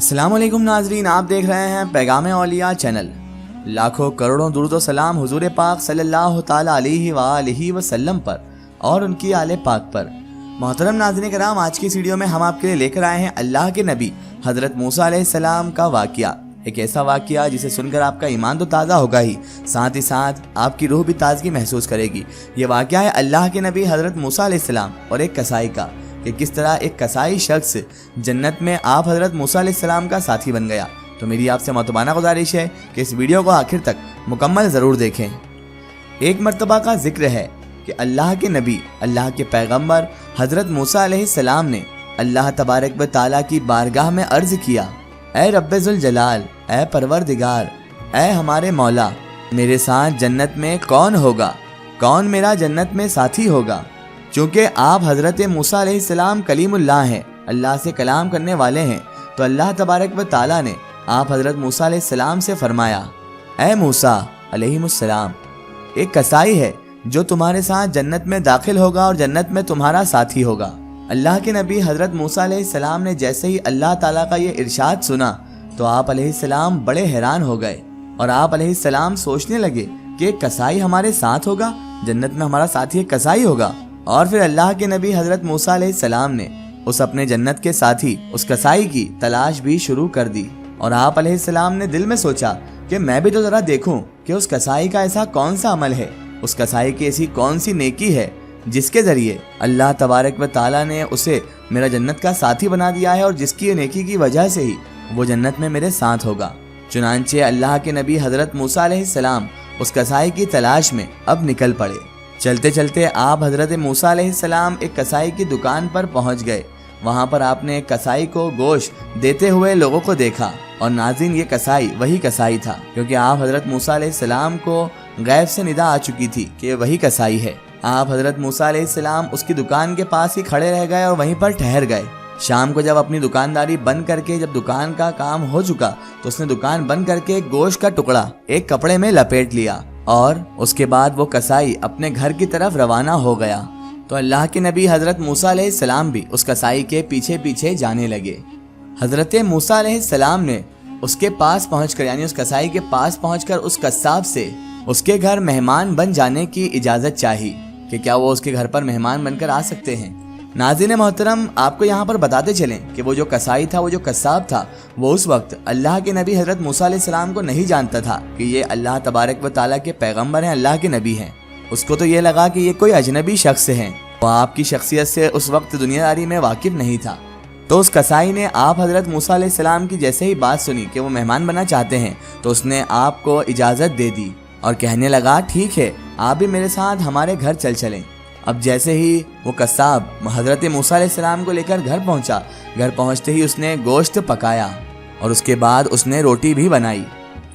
अस्सलाम वालेकुम नाजरीन, आप देख रहे हैं पैगाम औलिया चैनल। लाखों करोड़ों दुरूद व सलाम हुजूर पाक सल्लल्लाहु ताला अलैहि वसल्लम पर और उनकी आले पाक पर। मोहतरम नाज़रीन कराम, आज की इस वीडियो में हम आपके लिए लेकर आए हैं अल्लाह के नबी हज़रत मूसा अलैहिस्सलाम का वाक़या। एक ऐसा वाक़या जिसे सुनकर आपका ईमान तो ताज़ा होगा ही, साथ ही साथ आपकी रूह भी ताज़गी महसूस करेगी। ये वाक़या है अल्लाह के नबी हज़रत मूसा अलैहिस्सलाम और एक कसाई का, कि किस तरह एक कसाई शख्स जन्नत में आप हज़रत मूसा अलैहिस्सलाम का साथी बन गया। तो मेरी आपसे महतबाना गुजारिश है कि इस वीडियो को आखिर तक मुकम्मल ज़रूर देखें। एक मर्तबा का जिक्र है कि अल्लाह के नबी, अल्लाह के पैगम्बर हज़रत मूसा अलैहिस्सलाम ने अल्लाह तबारक व तआला की बारगाह में अर्ज़ किया, ऐ रब्बे-जुल जलाल, ऐ परवरदिगार, ऐ हमारे मौला, मेरे साथ जन्नत में कौन होगा, कौन मेरा जन्नत में साथी होगा। चूँकि आप हज़रत मूसा अलैहिस्सलाम कलीमुल्लाह हैं, अल्लाह से कलाम करने वाले हैं, तो अल्लाह तबारक व तआला ने आप हज़रत मूसा अलैहिस्सलाम से फरमाया, ऐ मूसा अलैहिस्सलाम, एक कसाई है जो तुम्हारे साथ जन्नत में दाखिल होगा और जन्नत में तुम्हारा साथी होगा। अल्लाह के नबी हज़रत मूसा अलैहिस्सलाम ने जैसे ही अल्लाह ताला का ये इरशाद सुना तो आप अलैहिस्सलाम बड़े हैरान हो गए और आप अलैहिस्सलाम सोचने लगे कि एक कसाई हमारे साथ होगा, जन्नत में हमारा साथी एक कसाई होगा। और फिर अल्लाह के नबी हज़रत मूसा अलैहिस्सलाम ने उस अपने जन्नत के साथी उस कसाई की तलाश भी शुरू कर दी। और आप अलैहिस्सलाम ने दिल में सोचा कि मैं भी तो ज़रा देखूं कि उस कसाई का ऐसा कौन सा अमल है, उस कसाई की ऐसी कौन सी नेकी है जिसके ज़रिए अल्लाह तबारक व तआला ने उसे मेरा जन्नत का साथी बना दिया है और जिसकी नेकी की वजह से ही वो जन्नत में मेरे साथ होगा। चुनांचे अल्लाह के नबी हज़रत मूसा अलैहिस्सलाम उस कसाई की तलाश में अब निकल पड़े। चलते चलते आप हज़रत मूसा अलैहिस्सलाम एक कसाई की दुकान पर पहुंच गए। वहां पर आपने एक कसाई को गोश्त देते हुए लोगों को देखा। और नाज़रीन, ये कसाई वही कसाई था, क्योंकि आप हज़रत मूसा अलैहिस्सलाम को गैब से निदा आ चुकी थी कि ये वही कसाई है। आप हज़रत मूसा अलैहिस्सलाम उसकी दुकान के पास ही खड़े रह गए और वहीं पर ठहर गए। शाम को जब अपनी दुकानदारी बंद करके जब दुकान का काम हो चुका तो उसने दुकान बंद करके गोश्त का टुकड़ा एक कपड़े में लपेट लिया और उसके बाद वो कसाई अपने घर की तरफ रवाना हो गया। तो अल्लाह के नबी हज़रत मूसा अलैहिस्सलाम भी उस कसाई के पीछे पीछे जाने लगे। हज़रत मूसा अलैहिस्सलाम ने उसके पास पहुंचकर, यानी उस कसाई के पास पहुंचकर उस कस्साब से उसके घर मेहमान बन जाने की इजाज़त चाही कि क्या वो उसके घर पर मेहमान बनकर आ सकते हैं। नाज़रीन मोहतरम, आपको यहाँ पर बताते चलें कि वो जो कसाई था, वो जो कस्साब था, वो उस वक्त अल्लाह के नबी हज़रत मूसा अलैहिस्सलाम को नहीं जानता था कि ये अल्लाह तबारक व तआला के पैगम्बर हैं, अल्लाह के नबी हैं। उसको तो ये लगा कि ये कोई अजनबी शख्स हैं। वो आपकी शख्सियत से उस वक्त दुनियादारी में वाकिफ़ नहीं था। तो उस कसाई ने आप हज़रत मूसा अलैहिस्सलाम की जैसे ही बात सुनी कि वो मेहमान बनना चाहते हैं तो उसने आपको इजाज़त दे दी और कहने लगा, ठीक है, आप भी मेरे साथ हमारे घर चल चलें। अब जैसे ही वो कस्साब हज़रत मूसा अलैहिस्सलाम को लेकर घर पहुंचा, घर पहुंचते ही उसने गोश्त पकाया और उसके बाद उसने रोटी भी बनाई।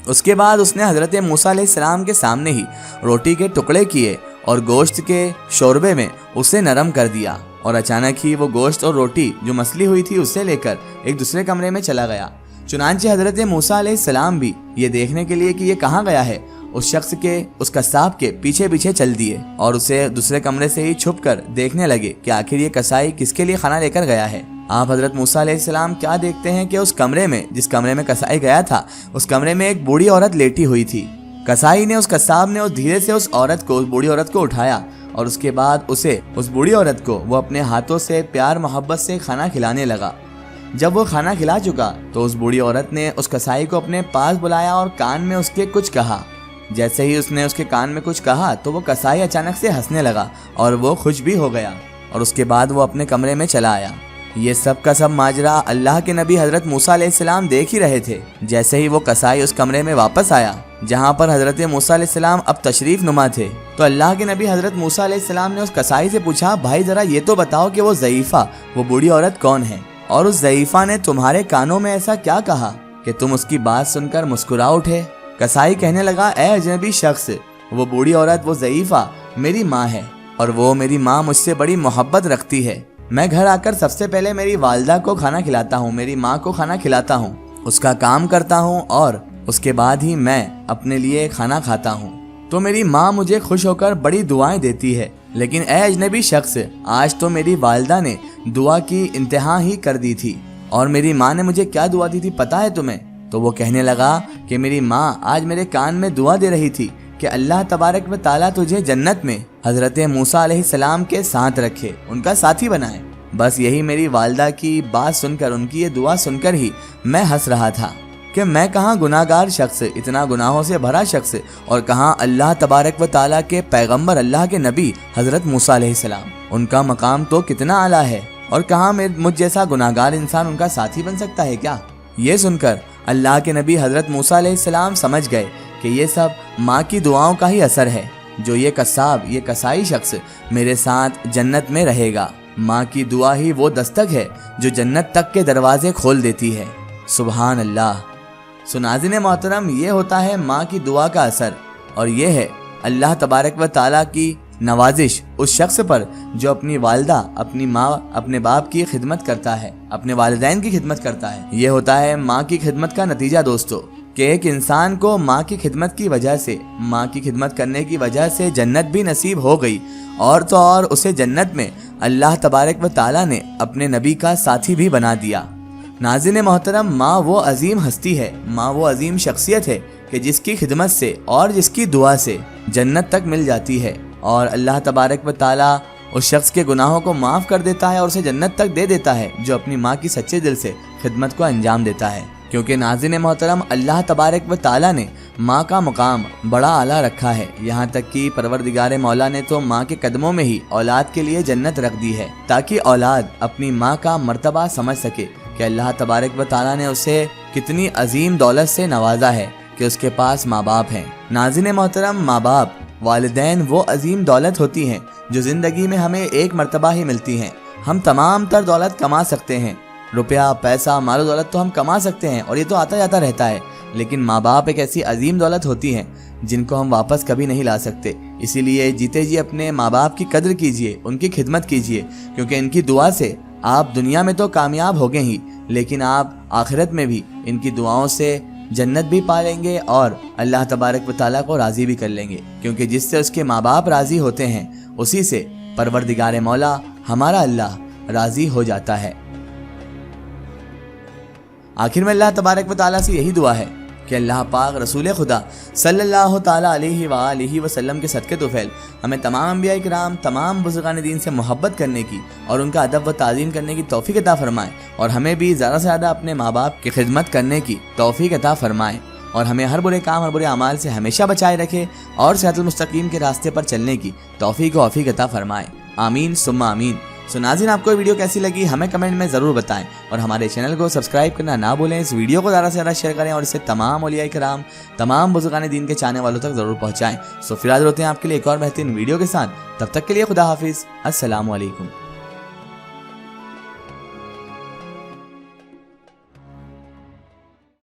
उसके बाद उसने हज़रत मूसा अलैहिस्सलाम के सामने ही रोटी के टुकड़े किए और गोश्त के शोरबे में उसे नरम कर दिया। और अचानक ही वो गोश्त और रोटी जो मसली हुई थी उससे लेकर एक दूसरे कमरे में चला गया। चुनांचे हज़रत मूसा अलैहिस्सलाम भी ये देखने के लिए कि ये कहाँ गया है, उस शख्स के, उस कस्साब के पीछे पीछे चल दिए और उसे दूसरे कमरे से ही छुप कर देखने लगे कि आखिर ये कसाई किसके लिए खाना लेकर गया है। आप हज़रत मूसा अलैहिस्सलाम क्या देखते हैं कि उस कमरे में, जिस कमरे में कसाई गया था, उस कमरे में एक बूढ़ी औरत लेटी हुई थी। कसाई ने, उस कस्साब ने उस धीरे से उस बूढ़ी औरत को उठाया और उसके बाद उस बूढ़ी औरत को वो अपने हाथों से प्यार मोहब्बत से खाना खिलाने लगा। जब वो खाना खिला चुका तो उस बूढ़ी औरत ने उस कसाई को अपने पास बुलाया और कान में उसके कुछ कहा। जैसे ही उसने उसके कान में कुछ कहा तो वो कसाई अचानक से हंसने लगा और वो खुश भी हो गया और उसके बाद वो अपने कमरे में चला आया। ये सब का सब माजरा अल्लाह के नबी हज़रत मूसा अलैहिस्सलाम देख ही रहे थे। जैसे ही वो कसाई उस कमरे में वापस आया जहाँ पर हज़रत मूसा अलैहिस्सलाम अब तशरीफ़ नुमा थे, तो अल्लाह के नबी हज़रत मूसा अलैहिस्सलाम ने उस कसाई से पूछा, भाई ज़रा ये तो बताओ कि वो ज़ईफ़ा, वो बूढ़ी औरत कौन है, और उस ज़ईफ़ा ने तुम्हारे कानों में ऐसा क्या कहा कि तुम उसकी बात सुनकर मुस्कुरा उठे। कसाई कहने लगा, ए अजनबी शख्स, वो बूढ़ी औरत, वो ज़ईफ़ा मेरी माँ है और वो मेरी माँ मुझसे बड़ी मोहब्बत रखती है। मैं घर आकर सबसे पहले मेरी वालिदा को खाना खिलाता हूँ, मेरी माँ को खाना खिलाता हूँ, उसका काम करता हूँ और उसके बाद ही मैं अपने लिए खाना खाता हूँ। तो मेरी माँ मुझे खुश होकर बड़ी दुआएं देती है। लेकिन ए अजनबी शख्स, आज तो मेरी वालिदा ने दुआ की इंतहा ही कर दी थी اور میری ماں نے مجھے کیا دعا دی تھی پتہ ہے تمہیں؟ تو وہ کہنے لگا کہ میری ماں آج میرے کان میں دعا دے رہی تھی کہ اللہ تبارک و تعالیٰ تجھے جنت میں حضرت موسیٰ علیہ السلام کے ساتھ رکھے، ان کا ساتھی بنائے۔ بس یہی میری والدہ کی بات سن کر، ان کی یہ دعا سن کر ہی میں ہنس رہا تھا کہ میں کہاں گناہگار شخص، اتنا گناہوں سے بھرا شخص، اور کہاں اللہ تبارک و تعالیٰ کے پیغمبر، اللہ کے نبی حضرت موسیٰ علیہ السلام، ان کا مقام تو کتنا اعلیٰ ہے، اور کہاں مجھ جیسا گناہگار انسان ان کا ساتھی بن سکتا ہے کیا؟ یہ سن کر اللہ کے نبی حضرت موسیٰ علیہ السلام سمجھ گئے کہ یہ سب ماں کی دعاؤں کا ہی اثر ہے، جو یہ قصاب، یہ قصائی شخص میرے ساتھ جنت میں رہے گا۔ ماں کی دعا ہی وہ دستک ہے جو جنت تک کے دروازے کھول دیتی ہے۔ سبحان اللہ۔ ناظرین محترم، یہ ہوتا ہے ماں کی دعا کا اثر، اور یہ ہے اللہ تبارک و تعالیٰ کی نوازش اس شخص پر جو اپنی والدہ، اپنی ماں، اپنے باپ کی خدمت کرتا ہے، اپنے والدین کی خدمت کرتا ہے۔ یہ ہوتا ہے ماں کی خدمت کا نتیجہ دوستو، کہ ایک انسان کو ماں کی خدمت کی وجہ سے، ماں کی خدمت کرنے کی وجہ سے جنت بھی نصیب ہو گئی، اور تو اور اسے جنت میں اللہ تبارک و تعالیٰ نے اپنے نبی کا ساتھی بھی بنا دیا۔ ناظرین محترم، ماں وہ عظیم ہستی ہے، ماں وہ عظیم شخصیت ہے کہ جس کی خدمت سے اور جس کی دعا سے جنت تک مل جاتی ہے، اور اللہ تبارک و تعالیٰ اس شخص کے گناہوں کو معاف کر دیتا ہے اور اسے جنت تک دے دیتا ہے جو اپنی ماں کی سچے دل سے خدمت کو انجام دیتا ہے۔ کیونکہ ناظرین محترم، اللہ تبارک و تعالیٰ نے ماں کا مقام بڑا اعلیٰ رکھا ہے، یہاں تک کہ پروردگار مولا نے تو ماں کے قدموں میں ہی اولاد کے لیے جنت رکھ دی ہے، تاکہ اولاد اپنی ماں کا مرتبہ سمجھ سکے کہ اللہ تبارک و تعالیٰ نے اسے کتنی عظیم دولت سے نوازا ہے کہ اس کے پاس ماں باپ ہیں۔ ناظرین محترم، ماں باپ، والدین وہ عظیم دولت ہوتی ہیں جو زندگی میں ہمیں ایک مرتبہ ہی ملتی ہیں۔ ہم تمام تر دولت کما سکتے ہیں، روپیہ، پیسہ، مال و دولت تو ہم کما سکتے ہیں، اور یہ تو آتا جاتا رہتا ہے، لیکن ماں باپ ایک ایسی عظیم دولت ہوتی ہیں جن کو ہم واپس کبھی نہیں لا سکتے۔ اسی لیے جیتے جی اپنے ماں باپ کی قدر کیجئے، ان کی خدمت کیجئے، کیونکہ ان کی دعا سے آپ دنیا میں تو کامیاب ہوگے ہی، لیکن آپ آخرت میں بھی ان کی دعاؤں سے جنت بھی پا لیں گے اور اللہ تبارک و تعالیٰ کو راضی بھی کر لیں گے، کیونکہ جس سے اس کے ماں باپ راضی ہوتے ہیں اسی سے پروردگار مولا ہمارا اللہ راضی ہو جاتا ہے۔ آخر میں اللہ تبارک و تعالیٰ سے یہی دعا ہے کہ اللہ پاک رسول خدا صلی اللہ تعالیٰ علیہ وآلہ وسلم کے صدقے طفیل ہمیں تمام انبیاء کرام، تمام بزرگان دین سے محبت کرنے کی اور ان کا ادب و تعظیم کرنے کی توفیق عطا فرمائے، اور ہمیں بھی زیادہ سے زیادہ اپنے ماں باپ کی خدمت کرنے کی توفیق عطا فرمائے، اور ہمیں ہر برے کام، ہر برے اعمال سے ہمیشہ بچائے رکھے، اور صراط المستقیم کے راستے پر چلنے کی توفیق و عافیت عطا فرمائے۔ آمین ثم آمین۔ ناظرین، آپ کو یہ ویڈیو کیسی لگی ہمیں کمنٹ میں ضرور بتائیں، اور ہمارے چینل کو سبسکرائب کرنا نہ بھولیں۔ اس ویڈیو کو زیادہ سے زیادہ شیئر کریں اور اسے تمام اولیاء کرام، تمام بزرگان دین کے چاہنے والوں تک ضرور پہنچائیں۔ پھر حاضر ہوتے ہیں آپ کے لیے ایک اور بہترین ویڈیو کے ساتھ، تب تک کے لیے خدا حافظ، السلام علیکم۔